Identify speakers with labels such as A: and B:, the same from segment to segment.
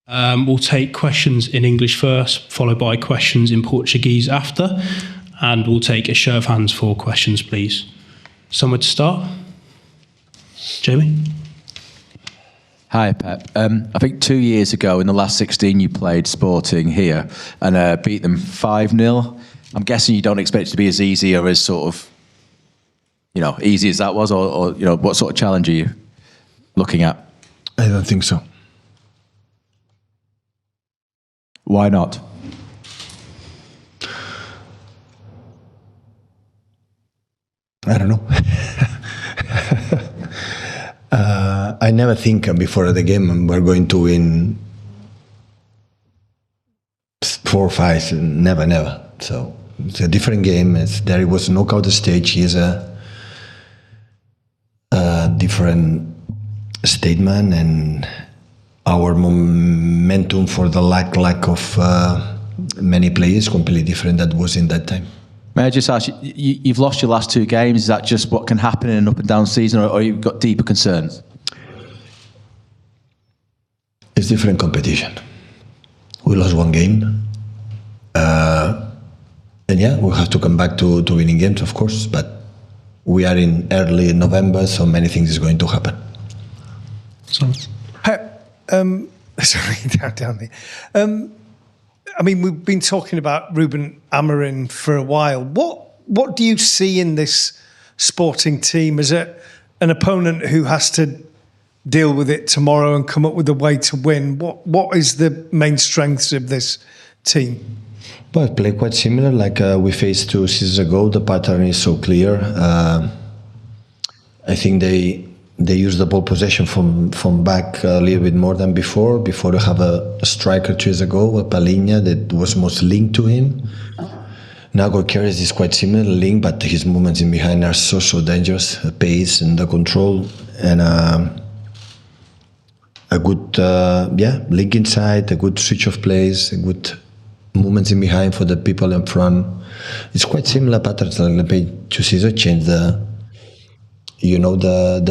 A: We'll take questions in English first, followed by questions in Portuguese after, and we'll take a show of hands for questions, please. Somewhere to start? Jamie?
B: Hi, Pep. I think 2 years ago, in the last 16, you played Sporting here and beat them 5-0. I'm guessing you don't expect it to be as easy or as sort of, easy as that was, or what sort of challenge are you looking at?
C: I don't think so.
B: Why not?
C: I don't know. I never think before the game we're going to win 4 or 5. Never. So it's a different game. There was a knockout stage. Here's a different statement, and our momentum for the lack of many players completely different that was in that time.
B: May I just ask you, you've lost your last 2 games. Is that just what can happen in an up and down season, or you've got deeper concerns?
C: It's different competition. We lost 1 game. And yeah, we'll have to come back to winning games, of course, but we are in early November, so many things is going to happen.
D: Sorry, down there. I mean, we've been talking about Ruben Amorim for a while. What do you see in this Sporting team as an opponent who has to deal with it tomorrow and come up with a way to win? What is the main strengths of this team?
C: Well, play quite similar like we faced 2 seasons ago. The pattern is so clear. I think they use the ball possession from back a little bit more than before. Before, they have a striker 2 years ago, a Palinha, that was most linked to him. Now Goalkeepers is quite similar, linked, but his movements in behind are so dangerous. The pace and the control, and a good link inside, a good switch of plays, a good movements in behind for the people in front. It's quite similar patterns like the 2 seasons, change the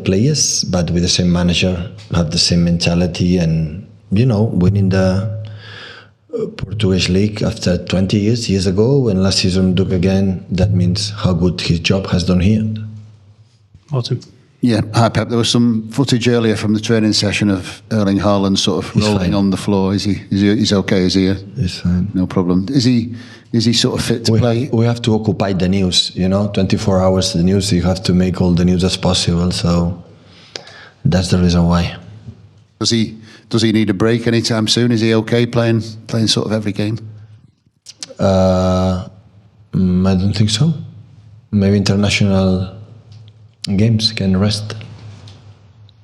C: players, but with the same manager, have the same mentality, and winning the Portuguese league after 20 years ago, and last season Doku again. That means how good his job has done here.
A: Martin?
E: Yeah, hi Pep. There was some footage earlier from the training session of Erling Haaland sort of rolling on the floor. Is he's okay? Is he?
C: He's fine.
E: No problem. Is he sort of fit to play?
C: We have to occupy the news. 24 hours the news. You have to make all the news as possible. So that's the reason why.
E: Does he need a break anytime soon? Is he okay playing sort of every game?
C: I don't think so. Maybe international games can rest.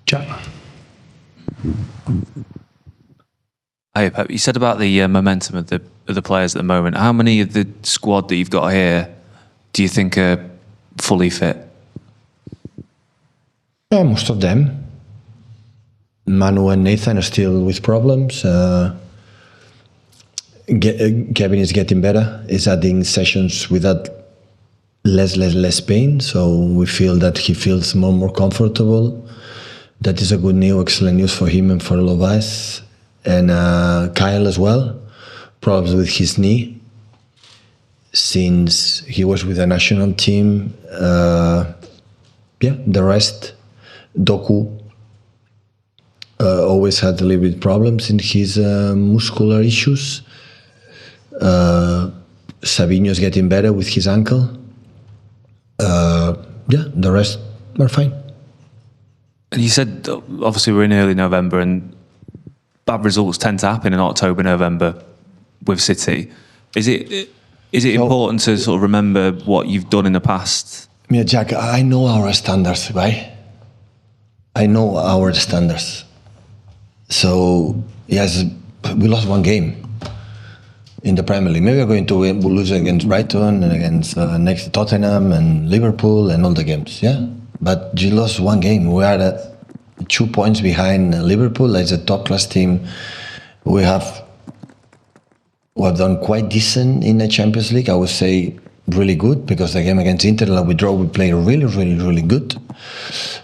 A: Jack?
F: Hey Pep, you said about the momentum of the players at the moment. How many of the squad that you've got here do you think are fully fit?
C: Yeah, most of them. Manu and Nathan are still with problems. Kevin is getting better. He's adding sessions without less pain, so we feel that he feels more comfortable. That is a good news, excellent news for him and for all of us. And Kyle as well, problems with his knee since he was with the national team. The rest, Doku always had a little bit problems in his muscular issues. Savinho is getting better with his ankle. The rest are fine.
F: And you said, obviously, we're in early November and bad results tend to happen in October, November with City. Is it important to sort of remember what you've done in the past?
C: Yeah, Jack, I know our standards, right? I know our standards. So, yes, we lost 1 game in the Premier League. Maybe we're going to lose against Brighton and against next Tottenham and Liverpool and all the games, yeah? But you lost 1 game. We are 2 points behind Liverpool as a top-class team. We have done quite decent in the Champions League. I would say really good, because the game against Inter, we draw, we play really good.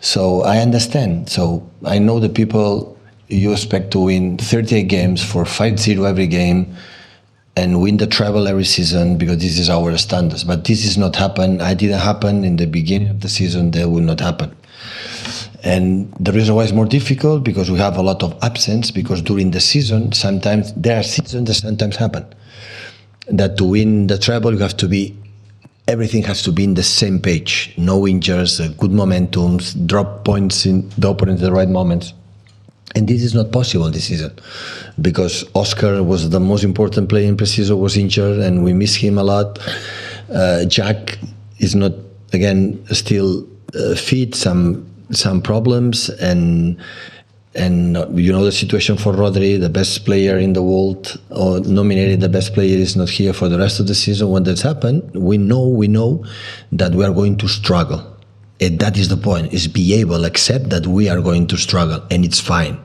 C: So I understand. So I know the people you expect to win 38 games for 5-0 every game and win the treble every season because this is our standards. But this is not happen. It didn't happen in the beginning of the season. That will not happen. And the reason why it's more difficult because we have a lot of absence because during the season, sometimes there are seasons that sometimes happen. That to win the treble, you have to be, everything has to be in the same page. No injuries, good momentums, drop points in the opponent at the right moments. And this is not possible this season because Oscar was the most important player in pre-season, was injured, and we miss him a lot. Jack is not, again, still fit, some problems, and you know the situation for Rodri, the best player in the world, or nominated the best player, is not here for the rest of the season. When that's happened, we know that we are going to struggle. And that is the point, is be able to accept that we are going to struggle, and it's fine.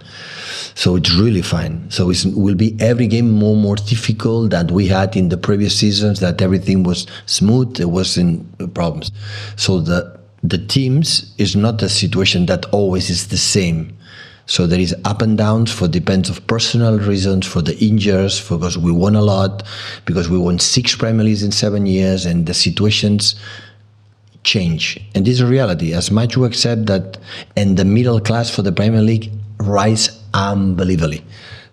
C: So it's really fine. So it will be every game more difficult than we had in the previous seasons, that everything was smooth, there wasn't problems. So the teams is not a situation that always is the same. So there is up and downs for depends of personal reasons, for the injuries, because we won a lot, because we won 6 Premier Leagues in 7 years, and the situations change. And this is a reality. As much you accept that, and the middle class for the Premier League rise unbelievably.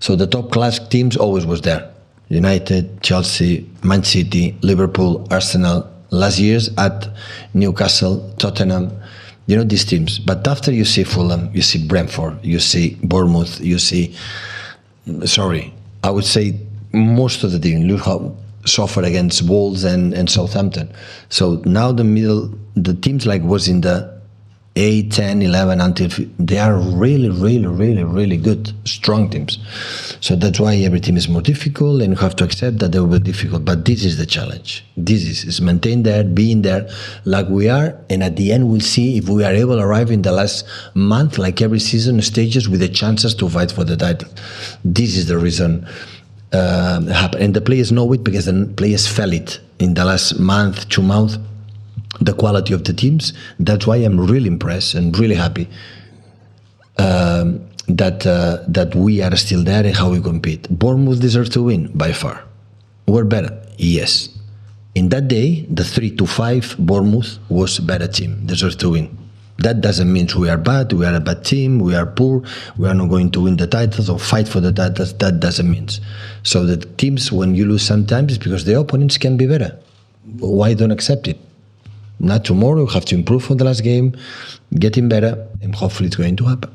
C: So the top class teams always was there. United, Chelsea, Man City, Liverpool, Arsenal, last years at Newcastle, Tottenham, you know, these teams. But after you see Fulham, you see Brentford, you see Bournemouth, you see, I would say most of the teams, look how suffered against Wolves and Southampton. So now the teams like was in the 8, 10, 11 until they are really good, strong teams. So that's why every team is more difficult, and you have to accept that they will be difficult. But this is the challenge. This is maintain there, being there like we are, and at the end we'll see if we are able to arrive in the last month, like every season stages, with the chances to fight for the title. This is the reason. Happen. And the players know it because the players felt it in the last month, 2 months, the quality of the teams. That's why I'm really impressed and really happy that we are still there and how we compete. Bournemouth deserves to win by far. We're better, yes. In that day, the 3-5 Bournemouth was a better team, deserves to win. That doesn't mean we are bad, we are a bad team, we are poor, we are not going to win the titles or fight for the titles. That doesn't mean. So the teams, when you lose sometimes, it's because the opponents can be better. Why don't accept it? Not tomorrow, you have to improve from the last game, getting better, and hopefully it's going to happen.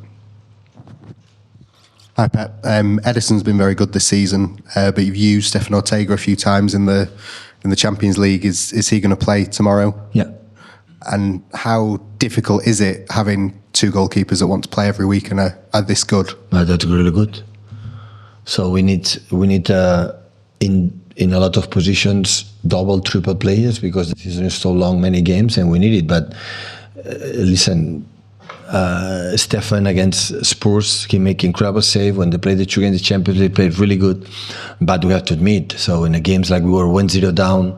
G: Hi Pep. Edison's been very good this season, but you've used Stefan Ortega a few times in the Champions League. Is he going to play tomorrow?
C: Yeah.
G: And how difficult is it having 2 goalkeepers that want to play every week and are this good?
C: That's really good. So we need in a lot of positions double, triple players because the season is so long, many games, and we need it. But listen, Stefan against Spurs, he make incredible save. When they played the 2 games in the Champions League, they played really good. But we have to admit, so in the games like we were 1-0 down,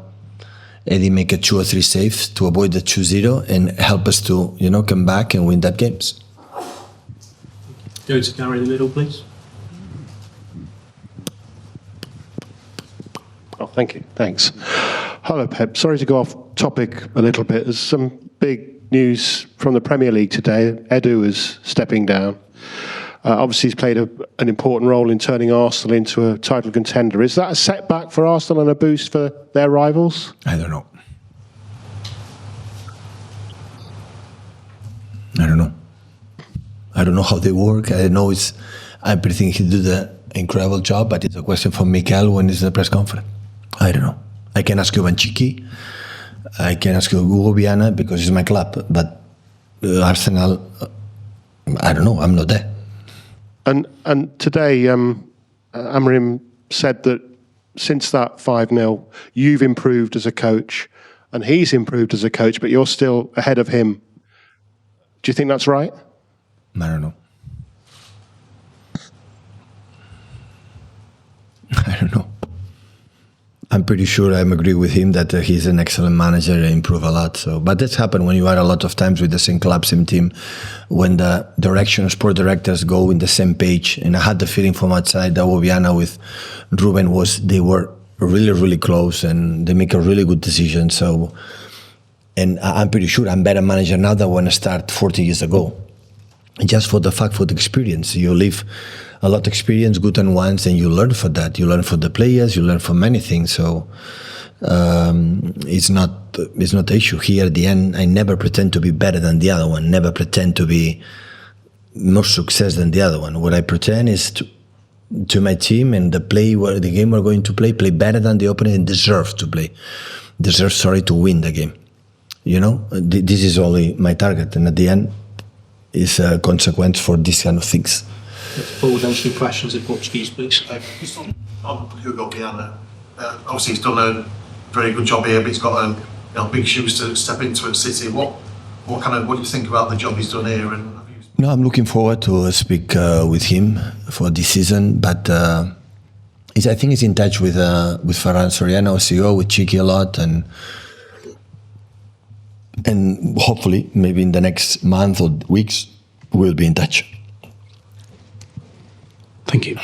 C: Eddie make a 2 or 3 saves to avoid the 2-0 and help us to, come back and win that games.
A: Go to Gary in the middle, please.
H: Oh, thank you. Thanks. Hello, Pep. Sorry to go off topic a little bit. There's some big news from the Premier League today. Edu is stepping down. Obviously, he's played an important role in turning Arsenal into a title contender. Is that a setback for Arsenal and a boost for their rivals?
C: I don't know. I don't know how they work. I know I think he did an incredible job, but it's a question for Mikel when he's in the press conference. I don't know. I can ask you Manchiki. I can ask you Hugo Viana because it's my club. But Arsenal, I don't know. I'm not there.
H: And today, Amorim said that since that 5-0, you've improved as a coach, and he's improved as a coach, but you're still ahead of him. Do you think that's right?
C: I don't know. I'm pretty sure I agree with him that he's an excellent manager and improve a lot. So, but that's happened when you are a lot of times with the same club, same team, when the direction of sport directors go in the same page. And I had the feeling from outside that Hugo Viana with Ruben they were really, really close and they make a really good decision. So, and I'm pretty sure I'm a better manager now than when I started 40 years ago. Just for the fact, for the experience. You live a lot of experience, good and ones, and you learn for that. You learn for the players, you learn for many things. So it's not the issue. Here at the end, I never pretend to be better than the other one, never pretend to be more success than the other one. What I pretend is to my team and the game we're going to play better than the opponent and deserve to win the game. You know, this is only my target, and at the end, is a consequence for these kind of things.
A: Paul, those two questions in Portuguese, please.
I: Just on Hugo Viana, obviously he's done a very good job here, but he's got big shoes to step into at City. What do you think about the job he's done here? And
C: no, I'm looking forward to speak with him for this season, but I think he's in touch with Ferran Soriano, CEO, with Chiqui a lot, and hopefully, maybe in the next month or weeks, we'll be in touch.
A: Thank you.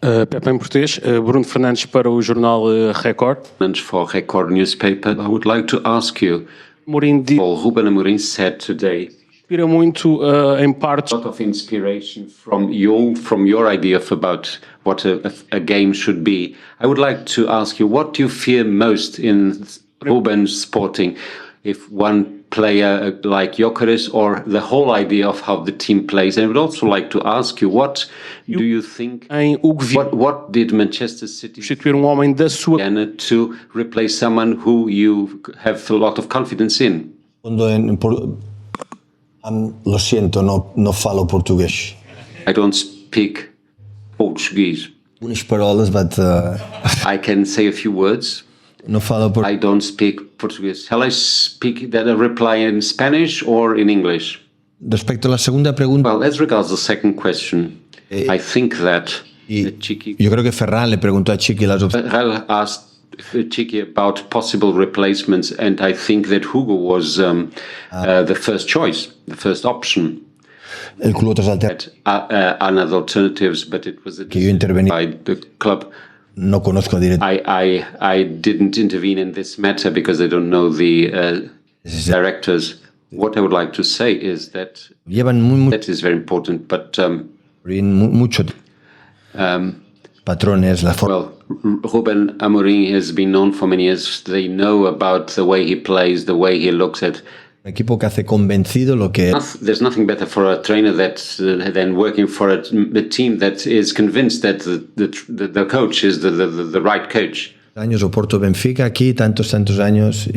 J: Pep em português, Bruno Fernandes para o jornal Record.
K: For Record newspaper, I would like to ask you,
J: Ruben
K: Amorim said today,
J: inspira muito em parte.
K: A lot of inspiration from your idea about what a game should be. I would like to ask you, what do you fear most in Ruben's Sporting? If one player like Gyökeres or the whole idea of how the team plays. And I would also like to ask you, what do you think, what did Manchester City
J: homem da sua
K: to replace someone who you have a lot of confidence in?
C: Lo siento, no falo português.
K: I don't speak Portuguese.
C: Umas parolas, but
K: I can say a few words.
C: No falo
K: I don't speak Portuguese. Shall I speak that a reply in Spanish or in English?
C: Respecto a la segunda pregunta.
K: Well, as regards the second question, I think that Chiqui.
C: Yo creo que Ferran le preguntó a Chiqui las opciones.
K: Ferran asked Chiqui about possible replacements, and I think that Hugo was the first choice, the first option.
C: El club otras
K: another alternatives, but it was by the club.
C: No conozco
K: directly. I didn't intervene in this matter because I don't know the directors. What I would like to say is that that is very important, but well, Ruben Amorim has been known for many years. They know about the way he plays, the way he looks at. There's nothing better for a trainer than working for a team that is convinced that the coach is the right coach.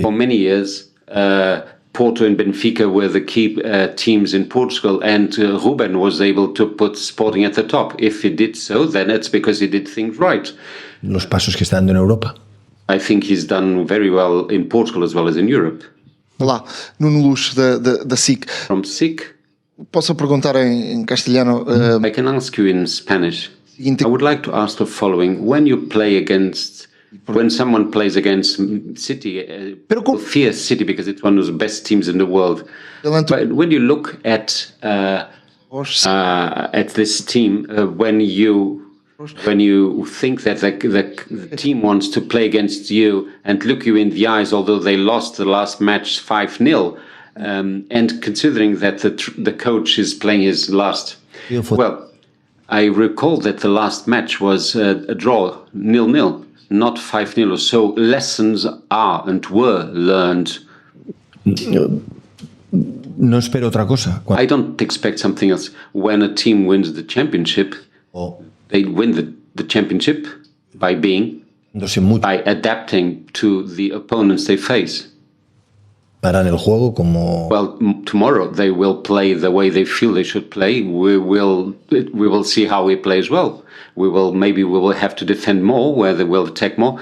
K: For many years, Porto and Benfica were the key teams in Portugal, and Ruben was able to put Sporting at the top. If he did so, then it's because he did things right.
C: Los pasos que está dando en Europa.
K: I think he's done very well in Portugal as well as in Europe.
L: Olá, Nuno Luz da SIC.
K: From SIC.
L: Posso perguntar em castelhano?
K: I can ask you in Spanish. I would like to ask the following: when someone plays against City, people fear City because it's one of the best teams in the world. But when you look at this team, when you think that the team wants to play against you and look you in the eyes, although they lost the last match 5-0, and considering that the coach is playing his last, well, I recall that the last match was a draw, 0-0, not 5-0. So lessons are and were learned.
C: No espero otra cosa.
K: I don't expect something else. When a team wins the championship, they win the championship by adapting to the opponents they face. Well, tomorrow they will play the way they feel they should play. We will see how we play as well. We will have to defend more, where they will attack more.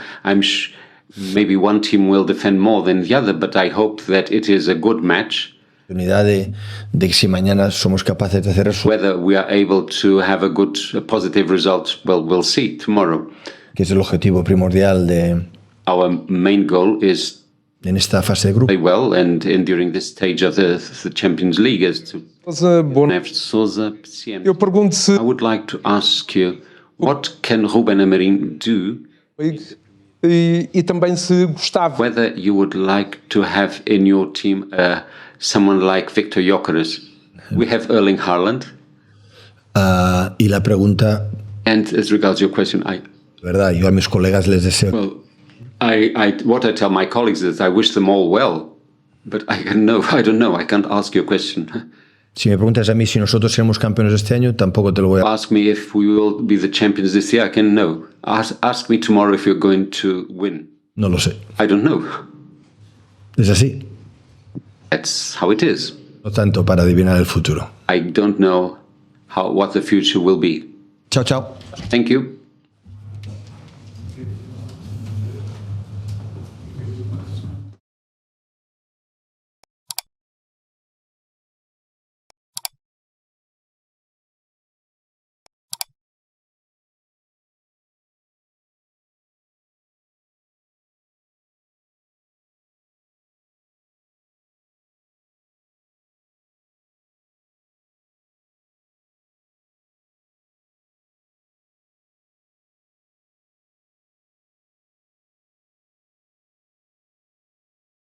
K: Maybe one team will defend more than the other, but I hope that it is a good match.
C: De si mañana somos capaces de hacer eso.
K: Whether we are able to have a positive result, well, we'll see tomorrow.
C: Que es el objetivo primordial
K: our main goal is
C: en esta fase de grupo.
K: play well and during this stage of the Champions League is to
M: Eu pergunto se
K: I would like to ask you, what can Ruben Amorim do?
M: e também se gostava.
K: Whether you would like to have in your team someone like Victor Gyökeres. We have Erling Haaland.
C: Y la pregunta,
K: And as regards your question,
C: verdad, yo a mis colegas les deseo.
K: Well, what I tell my colleagues is I wish them all well, but I don't know. I can't ask your question.
C: Si me preguntas a mí si nosotros seremos campeones este año, tampoco te lo voy a.
K: Ask me if we will be the champions this year. I can know. Ask me tomorrow if you're going to win.
C: No lo sé.
K: I don't know.
C: Es así.
K: That's how it is.
C: No tanto para adivinar el futuro.
K: I don't know what the future will be.
C: Chao, chao.
K: Thank you.